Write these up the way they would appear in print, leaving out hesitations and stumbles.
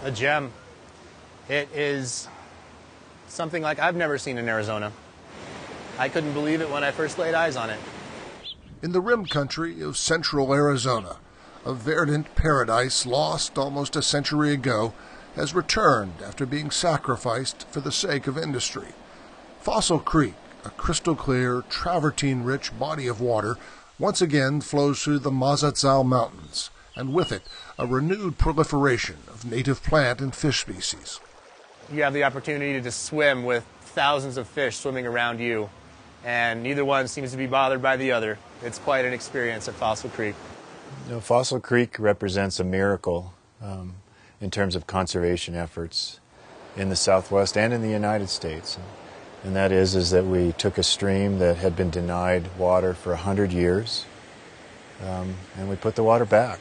a gem. It is something like I've never seen in Arizona. I couldn't believe it when I first laid eyes on it. In the rim country of central Arizona, a verdant paradise lost almost a century ago has returned after being sacrificed for the sake of industry. Fossil Creek, a crystal-clear, travertine-rich body of water, once again flows through the Mazatzal Mountains, and with it, a renewed proliferation of native plant and fish species. You have the opportunity to swim with thousands of fish swimming around you, and neither one seems to be bothered by the other. It's quite an experience at Fossil Creek. You know, Fossil Creek represents a miracle in terms of conservation efforts in the Southwest and in the United States. And that is that we took a stream that had been denied water for 100 years, and we put the water back.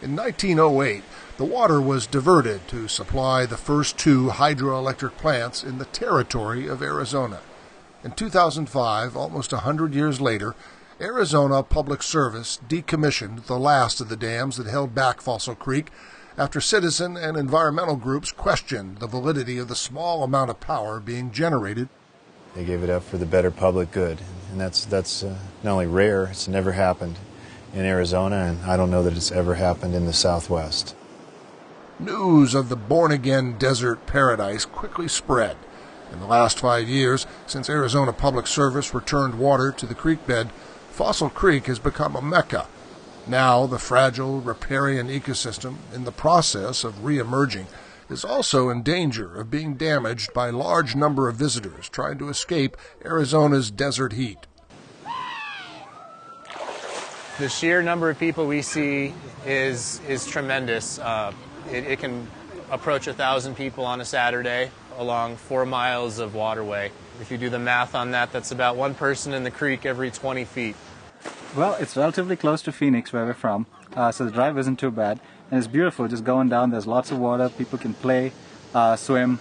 In 1908, the water was diverted to supply the first 2 hydroelectric plants in the territory of Arizona. In 2005, almost 100 years later, Arizona Public Service decommissioned the last of the dams that held back Fossil Creek after citizen and environmental groups questioned the validity of the small amount of power being generated. They gave it up for the better public good, and that's not only rare, it's never happened in Arizona, and I don't know that it's ever happened in the Southwest. News of the born-again desert paradise quickly spread. In the last 5 years, since Arizona Public Service returned water to the creek bed, Fossil Creek has become a mecca. Now, the fragile riparian ecosystem, in the process of re-emerging, is also in danger of being damaged by a large number of visitors trying to escape Arizona's desert heat. The sheer number of people we see is tremendous. It can approach 1,000 people on a Saturday along 4 miles of waterway. If you do the math on that, that's about 1 person in the creek every 20 feet. Well, it's relatively close to Phoenix, where we're from, so the drive isn't too bad. And it's beautiful, just going down, there's lots of water, people can play, swim,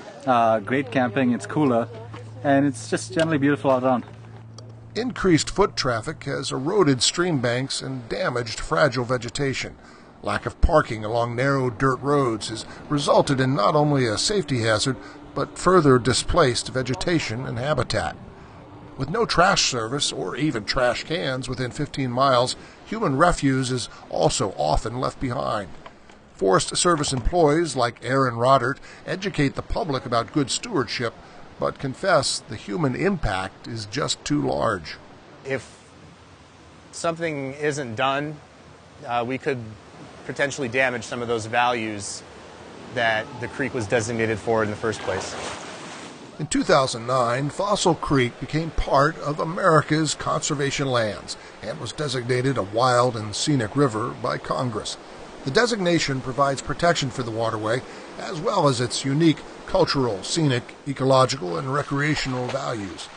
great camping, it's cooler, and it's just generally beautiful all around. Increased foot traffic has eroded stream banks and damaged fragile vegetation. Lack of parking along narrow dirt roads has resulted in not only a safety hazard, but further displaced vegetation and habitat. With no trash service or even trash cans within 15 miles, human refuse is also often left behind. Forest Service employees like Aaron Rodert educate the public about good stewardship, but confess the human impact is just too large. If something isn't done, we could potentially damage some of those values that the creek was designated for in the first place. In 2009, Fossil Creek became part of America's conservation lands and was designated a wild and scenic river by Congress. The designation provides protection for the waterway, as well as its unique cultural, scenic, ecological, and recreational values.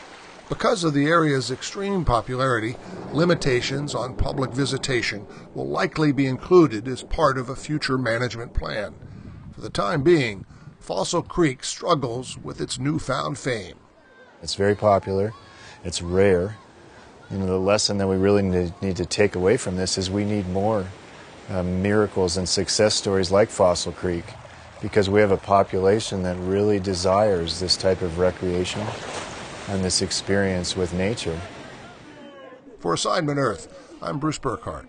Because of the area's extreme popularity, limitations on public visitation will likely be included as part of a future management plan. For the time being, Fossil Creek struggles with its newfound fame. It's very popular. It's rare. You know, the lesson that we really need to take away from this is we need more miracles and success stories like Fossil Creek, because we have a population that really desires this type of recreation and this experience with nature. For Assignment Earth, I'm Bruce Burkhardt.